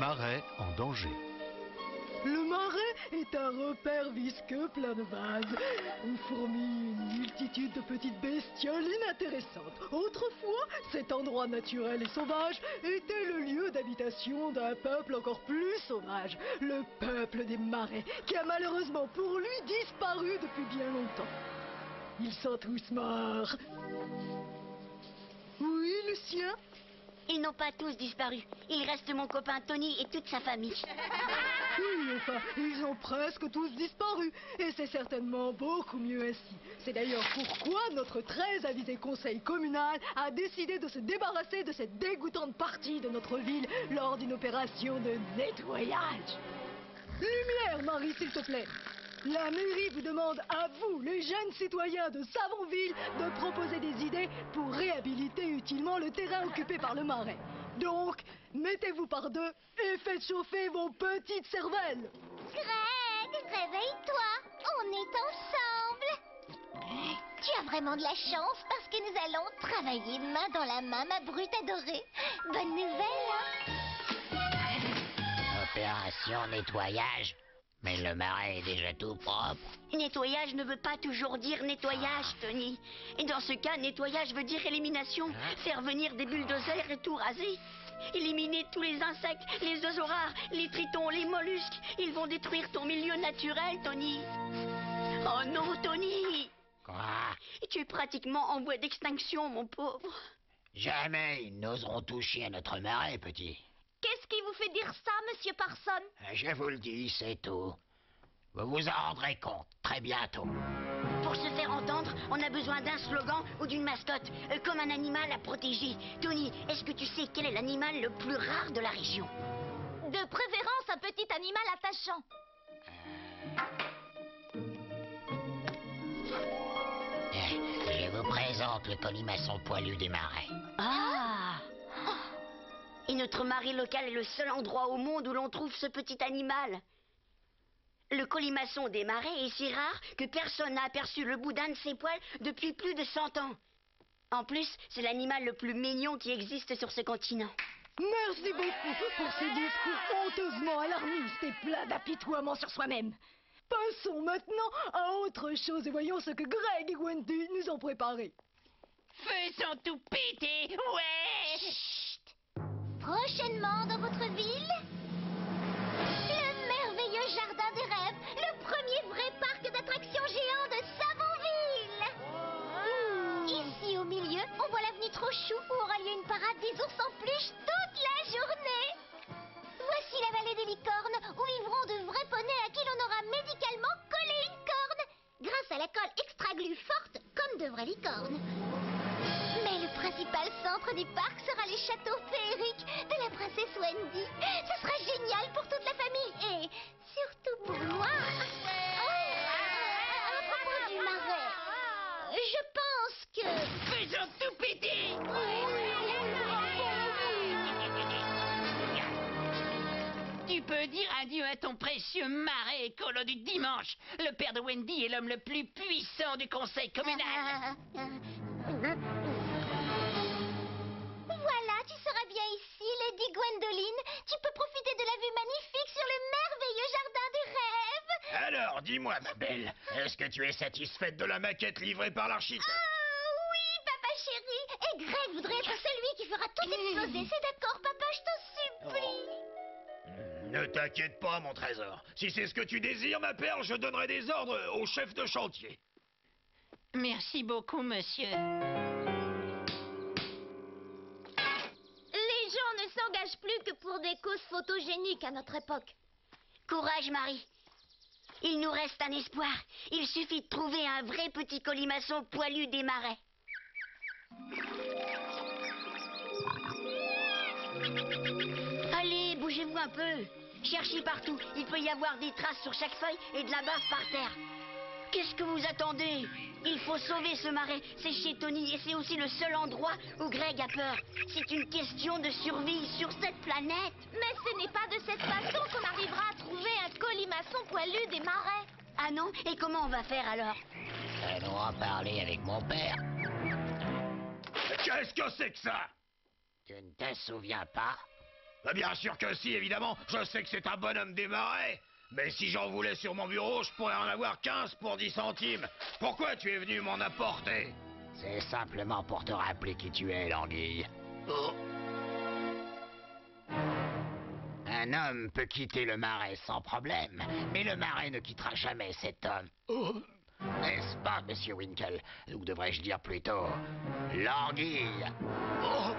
Marais en danger. Le marais est un repère visqueux plein de vagues où fourmillent une multitude de petites bestioles inintéressantes. Autrefois, cet endroit naturel et sauvage était le lieu d'habitation d'un peuple encore plus sauvage, le peuple des marais, qui a malheureusement pour lui disparu depuis bien longtemps. Ils sont tous morts. Oui, Lucien? Ils n'ont pas tous disparu. Il reste mon copain Tony et toute sa famille. Oui, enfin, ils ont presque tous disparu. Et c'est certainement beaucoup mieux ainsi. C'est d'ailleurs pourquoi notre très avisé conseil communal a décidé de se débarrasser de cette dégoûtante partie de notre ville lors d'une opération de nettoyage. Lumière, Marie, s'il te plaît. La mairie vous demande à vous, les jeunes citoyens de Savonville, de proposer des idées pour réhabiliter utilement le terrain occupé par le marais. Donc, mettez-vous par deux et faites chauffer vos petites cervelles. Greg, réveille-toi, on est ensemble. Tu as vraiment de la chance parce que nous allons travailler main dans la main, ma brute adorée. Bonne nouvelle, hein? Opération nettoyage. Mais le marais est déjà tout propre. Nettoyage ne veut pas toujours dire nettoyage, Tony. Et dans ce cas, nettoyage veut dire élimination. Faire venir des bulldozers et tout raser. Éliminer tous les insectes, les oiseaux rares, les tritons, les mollusques. Ils vont détruire ton milieu naturel, Tony. Oh non, Tony! Quoi? Tu es pratiquement en voie d'extinction, mon pauvre. Jamais ils n'oseront toucher à notre marais, petit. Qu'est-ce qui vous fait dire ça, monsieur Parson? Je vous le dis, c'est tout. Vous vous en rendrez compte très bientôt. Pour se faire entendre, on a besoin d'un slogan ou d'une mascotte, comme un animal à protéger. Tony, est-ce que tu sais quel est l'animal le plus rare de la région? De préférence, un petit animal attachant. Je vous présente le colimaçon poilu des marais. Ah! Et notre marais local est le seul endroit au monde où l'on trouve ce petit animal. Le colimaçon des marais est si rare que personne n'a aperçu le bout d'un de ses poils depuis plus de 100 ans. En plus, c'est l'animal le plus mignon qui existe sur ce continent. Merci beaucoup pour ces discours honteusement alarmistes et pleins d'apitoiement sur soi-même. Passons maintenant à autre chose et voyons ce que Greg et Wendy nous ont préparé. Faisons tout péter, ouais! Chut! Prochainement dans votre ville, le merveilleux jardin des rêves, le premier vrai parc d'attractions géant de Savonville. Ici au milieu, on voit l'avenue Trochou où aura lieu une parade des ours en peluche toute la journée. Voici la vallée des licornes où vivront de vrais poneys à qui l'on aura médicalement collé une corne grâce à la colle extra glue forte comme de vraies licornes. Mais le principal centre du parc sera les châteaux féeriques de la princesse Wendy. Ce sera génial pour toute la famille et surtout pour moi. À propos du marais, je pense que... Faisons tout péter! Tu peux dire adieu à ton précieux marais écolo du dimanche. Le père de Wendy est l'homme le plus puissant du conseil communal. Voilà, tu seras bien ici, Lady Gwendoline. Tu peux profiter de la vue magnifique sur le merveilleux jardin des rêves. Alors, dis-moi, ma belle, est-ce que tu es satisfaite de la maquette livrée par l'architecte? Oui, papa chéri. Et Greg voudrait être celui qui fera tout exploser. C'est d'accord, papa, je t'en supplie. Ne t'inquiète pas, mon trésor. Si c'est ce que tu désires, ma perle, je donnerai des ordres au chef de chantier. Merci beaucoup, monsieur. Les gens ne s'engagent plus que pour des causes photogéniques à notre époque. Courage, Marie. Il nous reste un espoir. Il suffit de trouver un vrai petit colimaçon poilu des marais. Allez, bougez-vous un peu. Cherchez partout. Il peut y avoir des traces sur chaque feuille et de la bave par terre. Qu'est-ce que vous attendez? Il faut sauver ce marais. C'est chez Tony et c'est aussi le seul endroit où Greg a peur. C'est une question de survie sur cette planète. Mais ce n'est pas de cette façon qu'on arrivera à trouver un colimaçon poilu des marais. Ah non? Et comment on va faire alors? Allons en parler avec mon père. Qu'est-ce que c'est que ça? Tu ne te souviens pas? Bah, bien sûr que si, évidemment. Je sais que c'est un bonhomme des marais. Mais si j'en voulais sur mon bureau, je pourrais en avoir 15 pour 10 centimes. Pourquoi tu es venu m'en apporter? C'est simplement pour te rappeler qui tu es, l'anguille. Oh. Un homme peut quitter le marais sans problème, mais le marais ne quittera jamais cet homme. Oh. N'est-ce pas, monsieur Winkle? Ou devrais-je dire plutôt, l'anguille? Oh.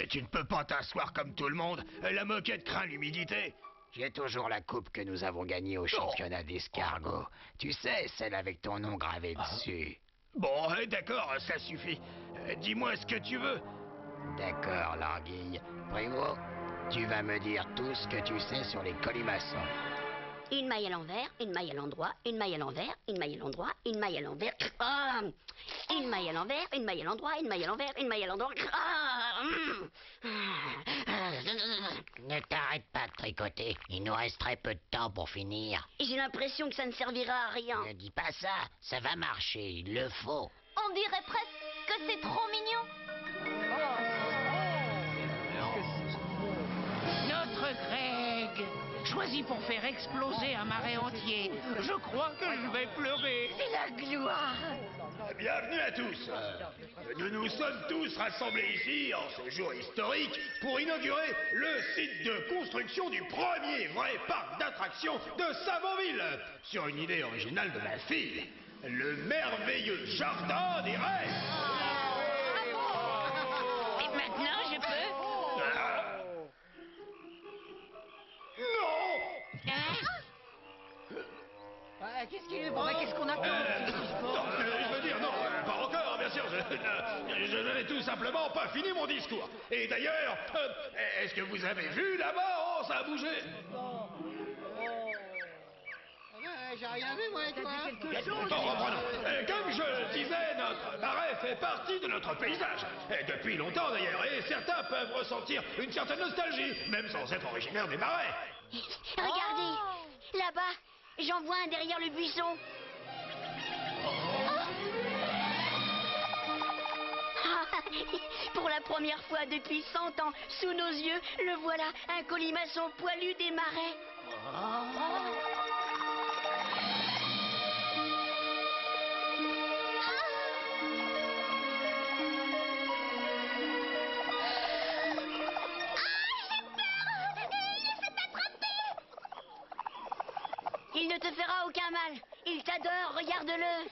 Tu ne peux pas t'asseoir comme tout le monde. La moquette craint l'humidité. J'ai toujours la coupe que nous avons gagnée au championnat d'escargot. Tu sais, celle avec ton nom gravé dessus. Bon, d'accord, ça suffit. Dis-moi ce que tu veux. D'accord, l'anguille. Primo, tu vas me dire tout ce que tu sais sur les colimaçons. Une maille à l'envers, une maille à l'endroit, une maille à l'envers, une maille à l'endroit, une maille à l'envers. Ah, une maille à l'envers, une maille à l'endroit, une maille à l'envers, une maille à l'endroit. Ah, Ne t'arrête pas de tricoter. Il nous reste très peu de temps pour finir. J'ai l'impression que ça ne servira à rien. Ne dis pas ça. Ça va marcher. Il le faut. On dirait presque que c'est trop mignon. Notre Greg, choisi pour faire exploser un marais entier. Je crois que je vais pleurer. C'est la gloire. Bienvenue à tous. Nous nous sommes tous rassemblés ici, en ce jour historique, pour inaugurer le site de construction du premier vrai parc d'attractions de Savonville, sur une idée originale de ma fille, le merveilleux jardin des rêves. Et maintenant, je peux? Non. Hein? Qu'est-ce qu'on attend? Non, je veux dire, non, pas encore, bien sûr, je n'avais tout simplement pas fini mon discours. Et d'ailleurs, est-ce que vous avez vu là-bas? Oh, ça a bougé. J'ai rien vu, moi, toi. Quelque chose. Bon, reprenons. Comme je disais, notre marais fait partie de notre paysage. Et depuis longtemps d'ailleurs, et certains peuvent ressentir une certaine nostalgie, même sans être originaires des marais. Regardez, là-bas, j'en vois un derrière le buisson. Pour la première fois depuis 100 ans, sous nos yeux, le voilà, un colimaçon poilu des marais. Il ne te fera aucun mal. Il t'adore, regarde-le.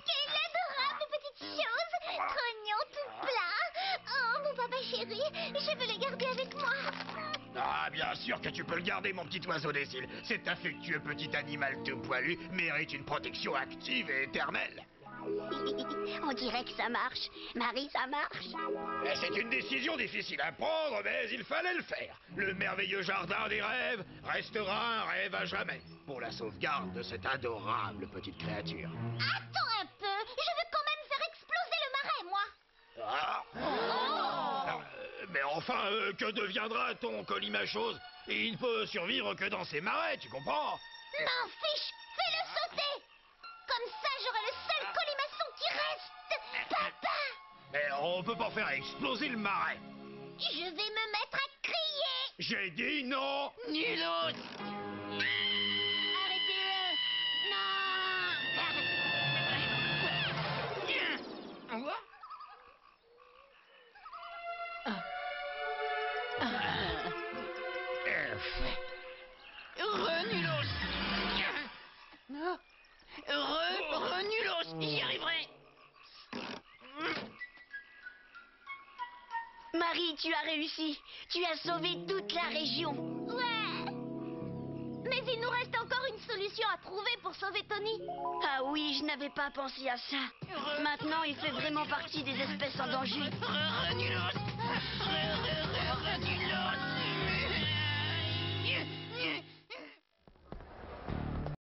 Quelle adorable petite chose! Trognon tout plat! Oh, mon papa chéri, je veux le garder avec moi! Ah, bien sûr que tu peux le garder, mon petit oiseau des îles. Cet affectueux petit animal tout poilu mérite une protection active et éternelle. On dirait que ça marche. Marie, ça marche. C'est une décision difficile à prendre, mais il fallait le faire. Le merveilleux jardin des rêves restera un rêve à jamais, pour la sauvegarde de cette adorable petite créature. Attends un peu, je veux quand même faire exploser le marais, moi! Ah. Mais enfin, que deviendra ton colimachose? Il ne peut survivre que dans ces marais, tu comprends? M'en fiche! Fais-le sauter! Comme ça, j'aurai le seul colimaçon qui reste! Papa! Mais on peut pas faire exploser le marais. Je vais me mettre à crier! J'ai dit non. Nul autre. Arrêtez-le. Non. Quoi? Renulos. Renulos. J'y arriverai. Marie, tu as réussi. Tu as sauvé toute la région. Ouais! Mais il nous reste encore une solution à trouver pour sauver Tony. Ah oui, je n'avais pas pensé à ça. Maintenant, il fait vraiment partie des espèces en danger. Renulos.